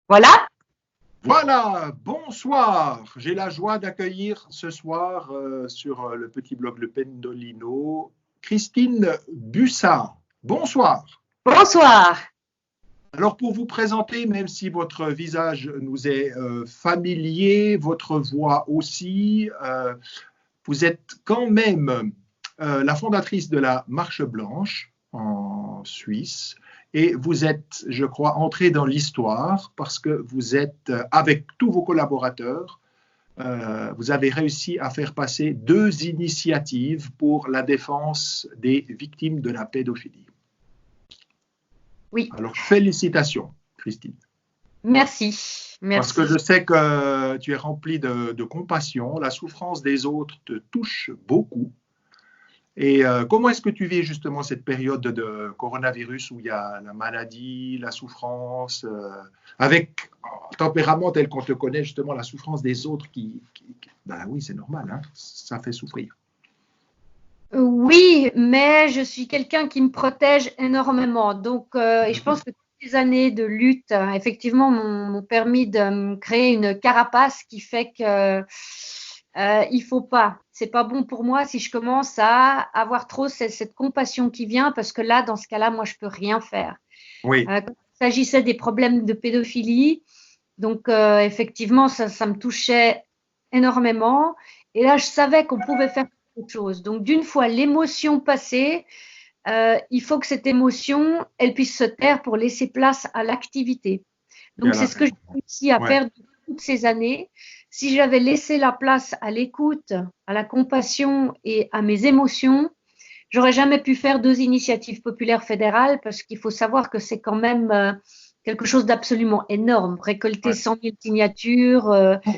Voilà. Voilà, bonsoir. J'ai la joie d'accueillir ce soir sur le petit blog Le Pendolino Christine Bussat. Bonsoir. Bonsoir. Alors pour vous présenter, même si votre visage nous est familier, votre voix aussi, vous êtes quand même la fondatrice de la Marche Blanche en Suisse. Et vous êtes, je crois, entré dans l'histoire parce que vous êtes, avec tous vos collaborateurs, vous avez réussi à faire passer 2 initiatives pour la défense des victimes de la pédophilie. Oui. Alors, félicitations, Christine. Merci. Parce que je sais que tu es remplie de compassion. La souffrance des autres te touche beaucoup. Et comment est-ce que tu vis justement cette période de coronavirus où il y a la maladie, la souffrance, avec un tempérament tel qu'on te connaît, justement la souffrance des autres ben oui, c'est normal, hein, ça fait souffrir. Oui, mais je suis quelqu'un qui me protège énormément. Donc, et je pense que toutes les années de lutte, effectivement, m'ont permis de me créer une carapace qui fait que il faut pas. C'est pas bon pour moi si je commence à avoir trop cette compassion qui vient, parce que là, dans ce cas-là, moi, je peux rien faire. Oui. Quand il s'agissait des problèmes de pédophilie, donc effectivement, ça me touchait énormément. Et là, je savais qu'on pouvait faire quelque chose. Donc, d'une fois l'émotion passée, il faut que cette émotion, elle puisse se taire pour laisser place à l'activité. Donc, c'est ce que j'ai réussi à faire depuis toutes ces années. Si j'avais laissé la place à l'écoute, à la compassion et à mes émotions, j'aurais jamais pu faire 2 initiatives populaires fédérales, parce qu'il faut savoir que c'est quand même quelque chose d'absolument énorme. Récolter 100 000 signatures,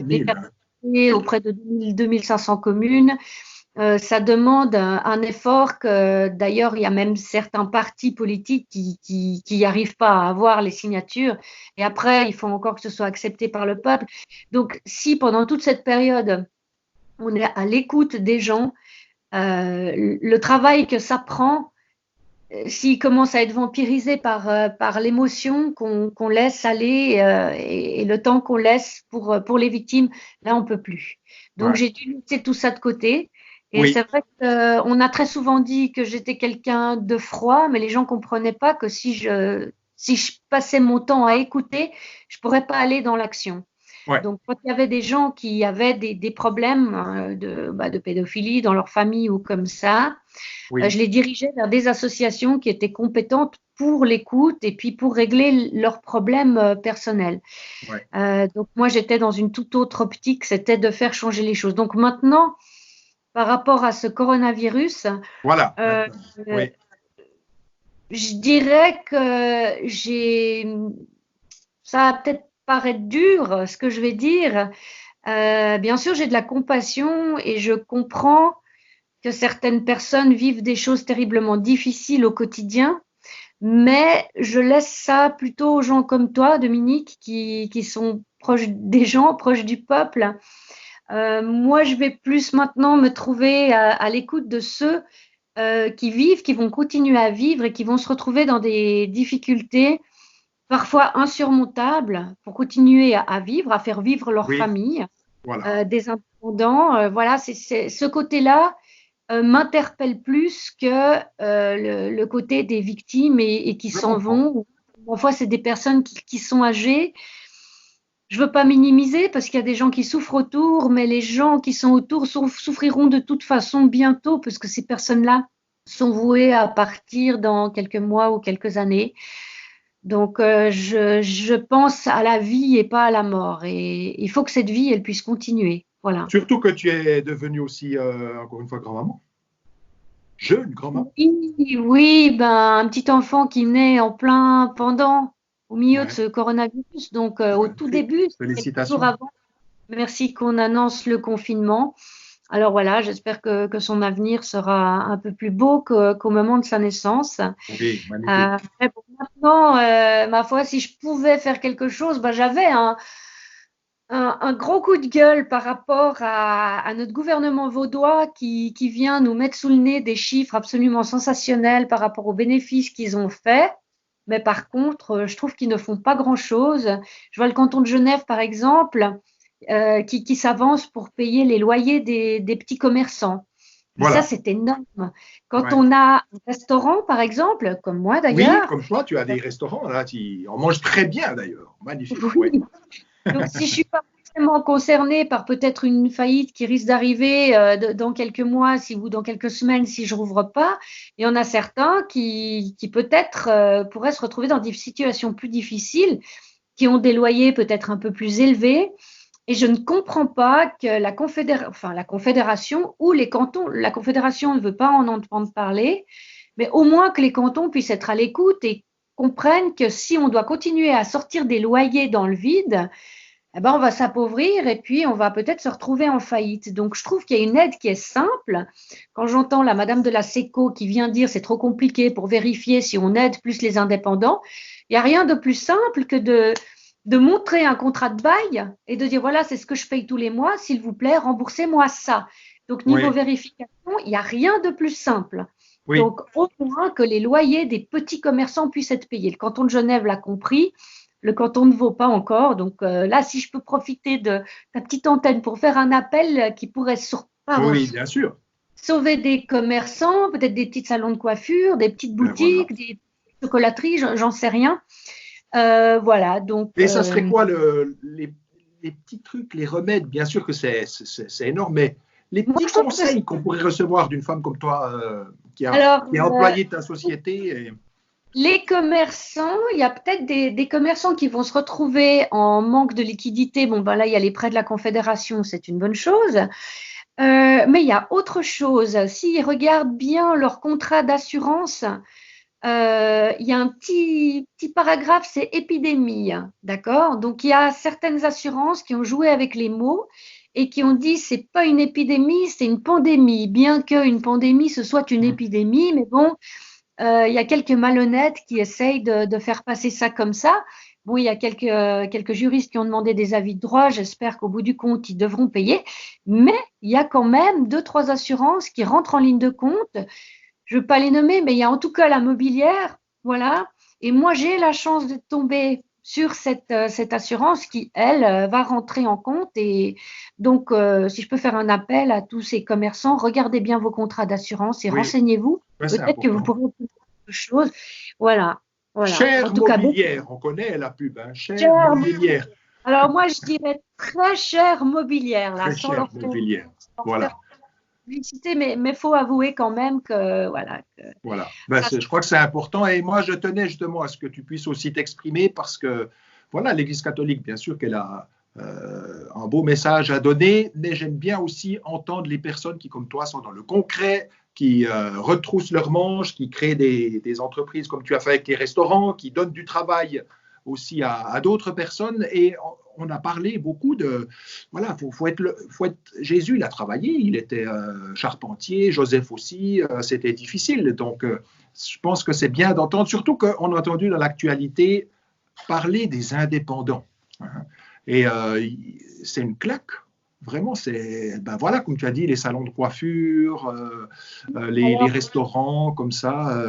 les faire passer auprès de 2500 communes, ça demande un effort que, d'ailleurs, il y a même certains partis politiques qui n'y arrivent pas à avoir les signatures. Et après, il faut encore que ce soit accepté par le peuple. Donc, si pendant toute cette période, on est à l'écoute des gens, le travail que ça prend, s'il commence à être vampirisé par l'émotion qu'on laisse aller, et le temps qu'on laisse pour les victimes, là, on ne peut plus. Donc, j'ai dû laisser tout ça de côté. Et c'est vrai qu'on a très souvent dit que j'étais quelqu'un de froid, mais les gens ne comprenaient pas que si je passais mon temps à écouter, je ne pourrais pas aller dans l'action. Donc, quand il y avait des gens qui avaient des problèmes de pédophilie dans leur famille ou comme ça, je les dirigeais vers des associations qui étaient compétentes pour l'écoute et puis pour régler leurs problèmes personnels. Donc, moi, j'étais dans une toute autre optique, c'était de faire changer les choses. Donc, maintenant, par rapport à ce coronavirus, je dirais que ça va peut-être paraître dur, ce que je vais dire. Bien sûr, j'ai de la compassion et je comprends que certaines personnes vivent des choses terriblement difficiles au quotidien, mais je laisse ça plutôt aux gens comme toi, Dominique, qui sont proches des gens, proches du peuple. Moi, je vais plus maintenant me trouver à l'écoute de ceux qui vivent, qui vont continuer à vivre et qui vont se retrouver dans des difficultés parfois insurmontables pour continuer à vivre, à faire vivre leur famille, des indépendants. Voilà, c'est ce côté-là m'interpelle plus que le côté des victimes et qui s'en vont. Parfois, c'est des personnes qui sont âgées. Je ne veux pas minimiser parce qu'il y a des gens qui souffrent autour, mais les gens qui sont autour souffriront de toute façon bientôt, parce que ces personnes-là sont vouées à partir dans quelques mois ou quelques années. Donc, je pense à la vie et pas à la mort. Et il faut que cette vie, elle puisse continuer. Voilà. Surtout que tu es devenue aussi, encore une fois, grand-maman. Jeune grand-maman. Oui, un petit enfant qui naît au milieu de ce coronavirus. Donc, au tout début, quelques jours avant, merci qu'on annonce le confinement. Alors voilà, j'espère que son avenir sera un peu plus beau qu'au moment de sa naissance. Oui, magnifique. Maintenant, ma foi, si je pouvais faire quelque chose, j'avais un gros coup de gueule par rapport à notre gouvernement vaudois qui vient nous mettre sous le nez des chiffres absolument sensationnels par rapport aux bénéfices qu'ils ont faits. mais par contre, je trouve qu'ils ne font pas grand-chose. Je vois le canton de Genève, par exemple, qui s'avance pour payer les loyers des petits commerçants. Et ça, Voilà. c'est énorme. Quand Ouais. on a un restaurant, par exemple, comme moi Oui, d'ailleurs, comme toi, tu as des restaurants, là, on mange très bien d'ailleurs. Magnifique. Ouais. oui. Donc si je suis pas forcément concernée par peut-être une faillite qui risque d'arriver dans quelques mois ou dans quelques semaines si je rouvre pas, il y en a certains qui peut-être pourraient se retrouver dans des situations plus difficiles, qui ont des loyers peut-être un peu plus élevés. Et je ne comprends pas que la Confédération ou les cantons, la Confédération ne veut pas en entendre parler, mais au moins que les cantons puissent être à l'écoute et comprennent que si on doit continuer à sortir des loyers dans le vide, eh ben on va s'appauvrir et puis on va peut-être se retrouver en faillite. Donc je trouve qu'il y a une aide qui est simple. Quand j'entends la madame de la SECO qui vient dire c'est trop compliqué pour vérifier si on aide plus les indépendants, il n'y a rien de plus simple que de montrer un contrat de bail et de dire voilà, c'est ce que je paye tous les mois, s'il vous plaît, remboursez-moi ça. Donc niveau Oui, vérification, il n'y a rien de plus simple. oui. Donc au moins que les loyers des petits commerçants puissent être payés. Le canton de Genève l'a compris, le canton ne vaut pas encore. Donc là, si je peux profiter de ta petite antenne pour faire un appel qui pourrait Oui, bien sûr. sauver des commerçants, peut-être des petits salons de coiffure, des petites Ben voilà. boutiques, des chocolateries, j'en sais rien. Voilà, donc Et ça serait quoi les petits trucs, les remèdes? Bien sûr que c'est énorme, mais les moi petits je trouve que conseils qu'on pourrait recevoir d'une femme comme toi alors qui est employée de ta société. les commerçants, il y a peut-être des commerçants qui vont se retrouver en manque de liquidité. Bon, ben là, il y a les prêts de la Confédération, c'est une bonne chose. Mais il y a autre chose. S'ils regardent bien leur contrat d'assurance, il y a un petit paragraphe, c'est épidémie, d'accord? Donc, il y a certaines assurances qui ont joué avec les mots et qui ont dit c'est pas une épidémie, c'est une pandémie. Bien qu'une pandémie, ce soit une épidémie, mais bon, il y a quelques malhonnêtes qui essayent de faire passer ça comme ça. Bon, il y a quelques juristes qui ont demandé des avis de droit. J'espère qu'au bout du compte, ils devront payer. Mais il y a quand même deux, trois assurances qui rentrent en ligne de compte. Je ne veux pas les nommer, mais il y a en tout cas la mobilière. Voilà. Et moi, j'ai la chance de tomber sur cette assurance qui, elle, va rentrer en compte. Et donc, si je peux faire un appel à tous ces commerçants, regardez bien vos contrats d'assurance et Oui, renseignez-vous. ouais, c'est Peut-être que vous important. pourrez obtenir quelque chose. Voilà. Voilà. En Chère tout cas, beaucoup mobilière, on connaît la pub, hein, chère cher. mobilière, Alors, moi, je dirais très chère mobilière, là, très chère mobilière. sans leur faire Voilà, publicité, mais il faut avouer quand même que, voilà, que voilà. Ben, ça, je crois que c'est important et moi je tenais justement à ce que tu puisses aussi t'exprimer parce que voilà, l'Église catholique, bien sûr qu'elle a un beau message à donner, mais j'aime bien aussi entendre les personnes qui, comme toi, sont dans le concret, qui retroussent leurs manches, qui créent des entreprises comme tu as fait avec les restaurants, qui donnent du travail aussi à d'autres personnes. Et on a parlé beaucoup de, voilà, faut être, Jésus, il a travaillé, il était charpentier, Joseph aussi, c'était difficile. Donc, je pense que c'est bien d'entendre, surtout qu'on a entendu dans l'actualité parler des indépendants. Hein. Et c'est une claque. Vraiment, c'est, ben voilà, comme tu as dit, les salons de coiffure, les alors, restaurants, comme ça.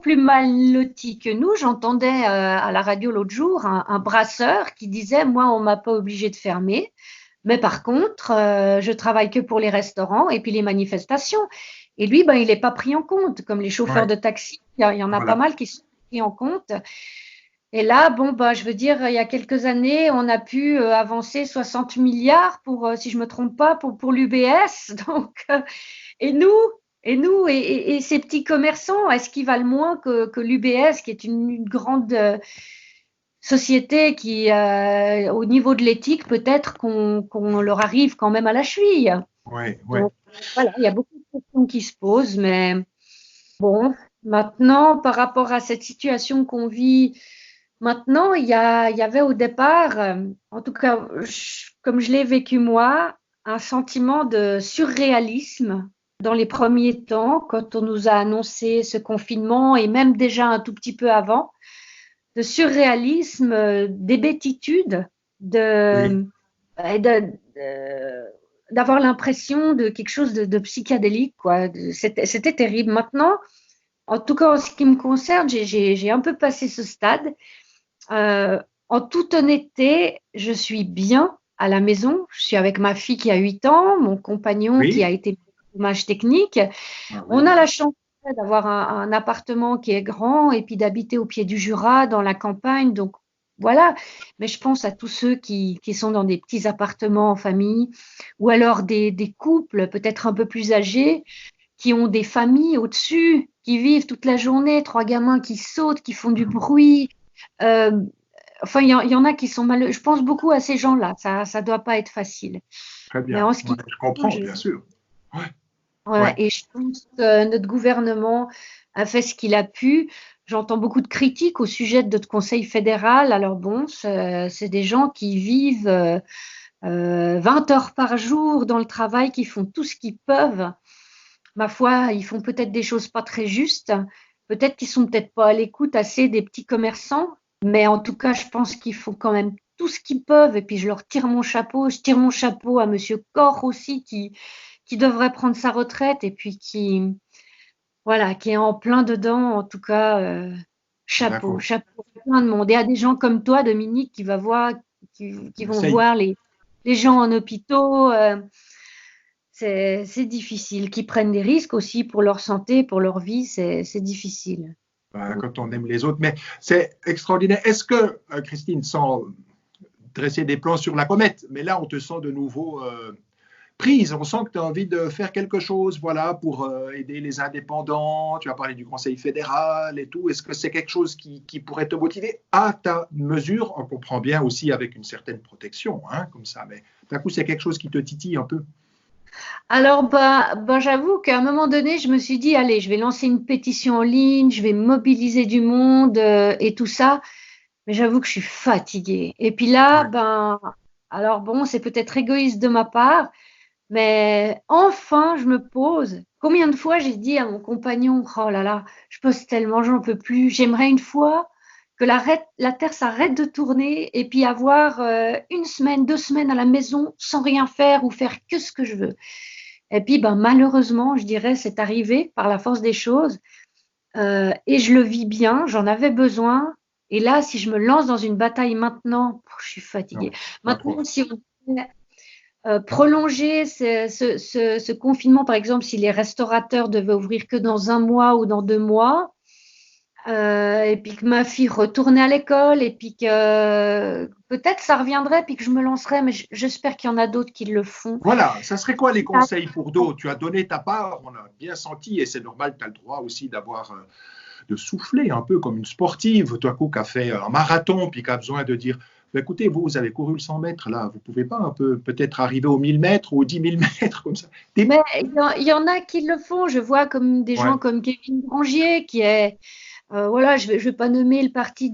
plus mal loti que nous. J'entendais à la radio l'autre jour un brasseur qui disait, moi, on m'a pas obligé de fermer, mais par contre, je travaille que pour les restaurants et puis les manifestations. Et lui, ben, il n'est pas pris en compte, comme les chauffeurs Ouais, de taxi. Il y en a pas voilà. mal qui sont pris en compte. Et là, bon, ben, je veux dire, il y a quelques années, on a pu avancer 60 milliards pour, si je me trompe pas, pour l'UBS. Donc, et nous, et ces petits commerçants, est-ce qu'ils valent moins que l'UBS, qui est une grande société qui, au niveau de l'éthique, peut-être qu'on leur arrive quand même à la cheville. Ouais, ouais. Donc, voilà, il y a beaucoup de questions qui se posent, mais bon, maintenant, par rapport à cette situation qu'on vit maintenant, il y avait au départ, en tout cas, comme je l'ai vécu moi, un sentiment de surréalisme dans les premiers temps, quand on nous a annoncé ce confinement et même déjà un tout petit peu avant, de surréalisme, d'hébétitude, Oui, et d'avoir l'impression de quelque chose de psychédélique, quoi. C'était terrible. Maintenant, en tout cas, en ce qui me concerne, j'ai un peu passé ce stade. En toute honnêteté, je suis bien à la maison. Je suis avec ma fille qui a 8 ans, mon compagnon qui a Oui? été chômage technique. Ah On a oui. la chance d'avoir un appartement qui est grand et puis d'habiter au pied du Jura, dans la campagne. Donc voilà. Mais je pense à tous ceux qui sont dans des petits appartements en famille ou alors des couples peut-être un peu plus âgés qui ont des familles au-dessus, qui vivent toute la journée, trois gamins qui sautent, qui font du bruit. Euh, enfin, il y en a qui sont malheureux. Je pense beaucoup à ces gens-là. Ça doit pas être facile. Très Mais bien. en ce Ouais, qui je concerne, comprends, bien sûr. Ouais, ouais, ouais. et je pense que notre gouvernement a fait ce qu'il a pu. J'entends beaucoup de critiques au sujet de notre Conseil fédéral. Alors bon, c'est des gens qui vivent 20 heures par jour dans le travail, qui font tout ce qu'ils peuvent. Ma foi, ils font peut-être des choses pas très justes. Peut-être qu'ils sont peut-être pas à l'écoute assez des petits commerçants. Mais en tout cas, je pense qu'ils font quand même tout ce qu'ils peuvent. Et puis, je leur tire mon chapeau. Je tire mon chapeau à Monsieur Koch aussi, qui devrait prendre sa retraite et puis voilà, qui est en plein dedans. En tout cas, chapeau, D'accord. chapeau à plein de monde. Et à des gens comme toi, Dominique, qui vont J'essaye. voir les gens en hôpitaux. C'est difficile, qui prennent des risques aussi pour leur santé, pour leur vie, c'est difficile. Quand on aime les autres. Mais c'est extraordinaire. Est-ce que, Christine, sans dresser des plans sur la comète, mais là, on te sent de nouveau prise. On sent que tu as envie de faire quelque chose, voilà, pour aider les indépendants. Tu as parlé du Conseil fédéral et tout. Est-ce que c'est quelque chose qui pourrait te motiver à ta mesure? On comprend bien aussi avec une certaine protection, hein, comme ça. Mais d'un coup, c'est quelque chose qui te titille un peu. Alors, j'avoue qu'à un moment donné, je me suis dit, allez, je vais lancer une pétition en ligne, je vais mobiliser du monde et tout ça. Mais j'avoue que je suis fatiguée. Et puis là, Ouais. alors bon, c'est peut-être égoïste de ma part, mais enfin, je me pose. Combien de fois j'ai dit à mon compagnon, oh là là, je pose tellement, j'en peux plus. J'aimerais une fois que la Terre s'arrête de tourner et puis avoir une semaine, 2 semaines à la maison sans rien faire ou faire que ce que je veux. Et puis, malheureusement, je dirais, c'est arrivé par la force des choses et je le vis bien, j'en avais besoin. Et là, si je me lance dans une bataille maintenant, je suis fatiguée. Non, pas trop. Maintenant, si on prolonger ce confinement, par exemple, si les restaurateurs devaient ouvrir que dans un mois ou dans 2 mois, et puis que ma fille retournait à l'école, et puis que peut-être ça reviendrait, puis que je me lancerais, mais j'espère qu'il y en a d'autres qui le font. Voilà, ça serait quoi les conseils pour d'autres? Tu as donné ta part, on a bien senti, et c'est normal, tu as le droit aussi d'avoir, de souffler un peu comme une sportive, toi qui a fait un marathon, puis qui a besoin de dire, bah, écoutez, vous avez couru le 100 mètres, là, vous pouvez pas un peu peut-être arriver aux 1000 mètres ou aux 10 000 mètres comme ça. Mais il y en a qui le font. Je vois comme des Ouais, gens comme Kevin Grangier, qui est, voilà, je vais pas nommer le parti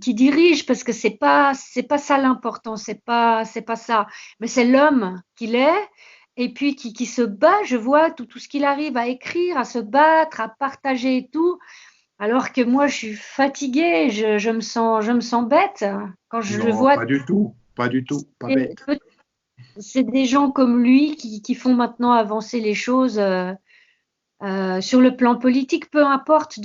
qui dirige parce que c'est pas ça l'important, c'est pas ça. Mais c'est l'homme qu'il est et puis qui se bat. Je vois tout ce qu'il arrive à écrire, à se battre, à partager et tout. Alors que moi, je suis fatiguée, je me sens bête quand je le non, vois. pas du tout, pas du tout, pas Et bête. c'est des gens comme lui qui font maintenant avancer les choses sur le plan politique, peu importe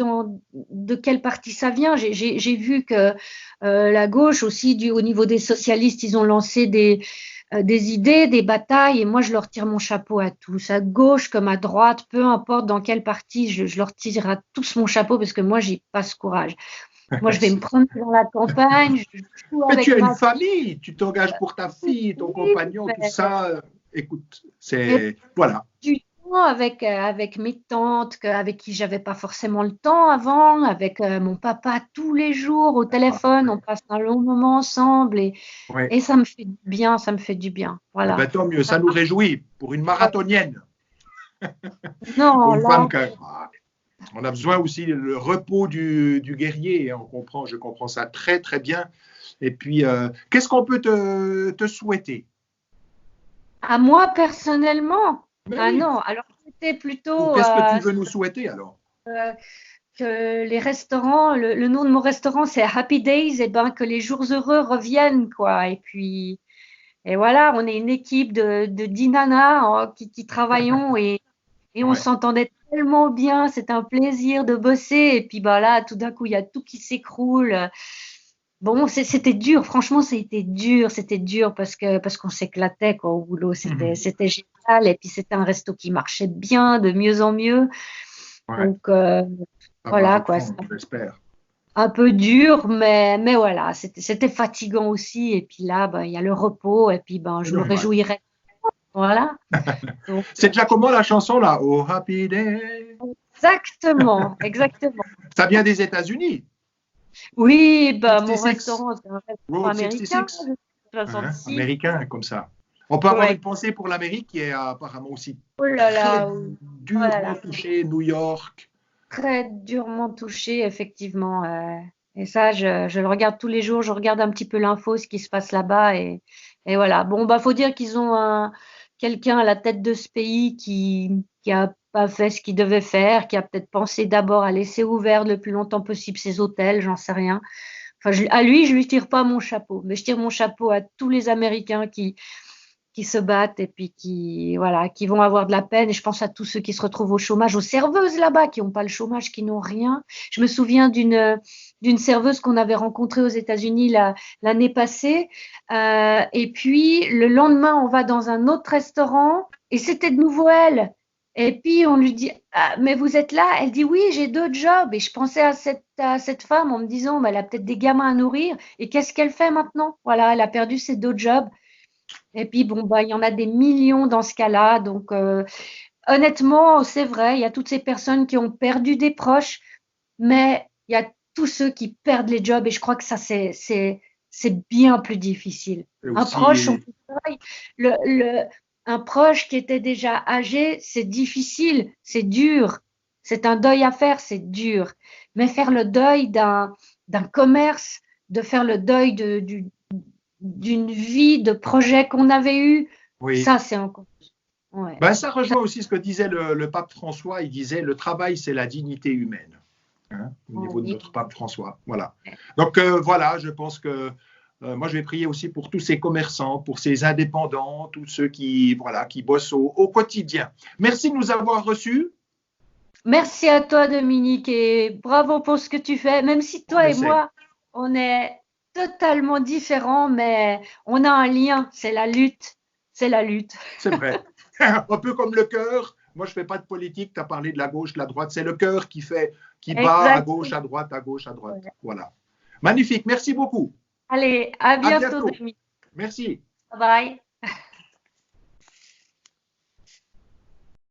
de quel parti ça vient. J'ai vu que la gauche aussi, au niveau des socialistes, ils ont lancé des idées, des batailles, et moi je leur tire mon chapeau à tous, à gauche comme à droite, peu importe dans quel parti, je leur tire à tous mon chapeau parce que moi j'ai pas ce courage. Moi je vais me prendre dans la campagne, je joue Mais tu avec as une ma famille, tu t'engages pour ta fille, ton fille, compagnon, tout ça. Écoute, mais c'est. Voilà. du temps avec mes tantes, avec qui j'avais pas forcément le temps avant, avec mon papa tous les jours au Ah, téléphone, ouais. on passe un long moment ensemble Ouais. et ça me fait du bien, ça me fait du bien. Eh Voilà. ben, tant mieux, Ça ça nous réjouit pour une va. marathonienne, pour Non, une là, femme on a besoin aussi le repos du guerrier, hein, je comprends ça très très bien. Et puis, qu'est-ce qu'on peut te souhaiter? à moi personnellement, Ben ah oui, non, alors c'était ou plutôt qu'est-ce que tu veux nous souhaiter alors? euh, que les restaurants, le nom de mon restaurant c'est Happy Days, et ben que les jours heureux reviennent, quoi. Et puis, et voilà, on est une équipe de 10 nanas qui travaillons et on Ouais. s'entendait tellement bien, c'était un plaisir de bosser. Et puis bah là, tout d'un coup, il y a tout qui s'écroule. Bon, c'était dur, franchement, c'était dur parce qu'on s'éclatait quoi au boulot, Mhm. c'était génial. Et puis c'était un resto qui marchait bien, de mieux en mieux. Ouais. Donc Ça va voilà quoi, reprendre, j'espère. un peu dur, mais voilà, c'était fatigant aussi. Et puis là, ben, il y a le repos, et puis ben, C'est je me normal. réjouirai. Voilà. Donc, C'est déjà comment la chanson là? Oh Happy Day. exactement, exactement. Ça vient des États-Unis. Oui, ben, mon 66. restaurant, c'est un restaurant Road américain, 66. Hein, 66. américain, comme ça. On peut avoir une Ouais. pensée pour l'Amérique qui est apparemment aussi Oh là très là, oui. Oh là durement là. touchée, New York. Très durement touchée, effectivement. Et ça, je le regarde tous les jours. Je regarde un petit peu l'info, ce qui se passe là-bas. Et voilà. Bon, bah, faut dire qu'ils ont quelqu'un à la tête de ce pays qui a pas fait ce qu'il devait faire, qui a peut-être pensé d'abord à laisser ouvert le plus longtemps possible ses hôtels, j'en sais rien. Enfin, à lui, je lui tire pas mon chapeau, mais je tire mon chapeau à tous les Américains qui se battent et puis qui, voilà, qui vont avoir de la peine. Et je pense à tous ceux qui se retrouvent au chômage, aux serveuses là-bas qui n'ont pas le chômage, qui n'ont rien. Je me souviens d'une serveuse qu'on avait rencontrée aux États-Unis l'année passée. Et puis, le lendemain, on va dans un autre restaurant et c'était de nouveau elle. Et puis, on lui dit, ah, mais vous êtes là? Elle dit, oui, j'ai d'autres jobs. Et je pensais à cette femme en me disant, mais elle a peut-être des gamins à nourrir. Et qu'est-ce qu'elle fait maintenant? Voilà, elle a perdu ses d'autres jobs. Et puis, bon, bah, il y en a des millions dans ce cas-là. Donc, honnêtement, c'est vrai, il y a toutes ces personnes qui ont perdu des proches, mais il y a tous ceux qui perdent les jobs et je crois que ça, c'est bien plus difficile. Et Un proche, on aussi, peut pas- le, le- un proche qui était déjà âgé, c'est difficile, c'est dur. C'est un deuil à faire, c'est dur. Mais faire le deuil d'un commerce, de faire le deuil d'une vie, de projet qu'on avait eu, oui. ça, c'est encore. Ouais. Ben, ça rejoint aussi ce que disait le pape François. Il disait le travail, c'est la dignité humaine. Hein, au niveau de Oui. notre pape François. Voilà. Donc voilà, je pense que moi je vais prier aussi pour tous ces commerçants, pour ces indépendants, tous ceux qui voilà qui bossent au quotidien. Merci de nous avoir reçus. Merci à toi, Dominique, et bravo pour ce que tu fais. Même si On toi et essaye. moi, on est totalement différents, mais on a un lien, c'est la lutte. C'est la lutte. C'est vrai. Un peu comme le cœur. Moi, je ne fais pas de politique. Tu as parlé de la gauche, de la droite. C'est le cœur qui fait, qui bat à gauche, Exactement. à droite, à gauche, à droite. Voilà. Magnifique. Merci beaucoup. Allez, à À bientôt, bientôt. Dominique. Merci. Bye bye.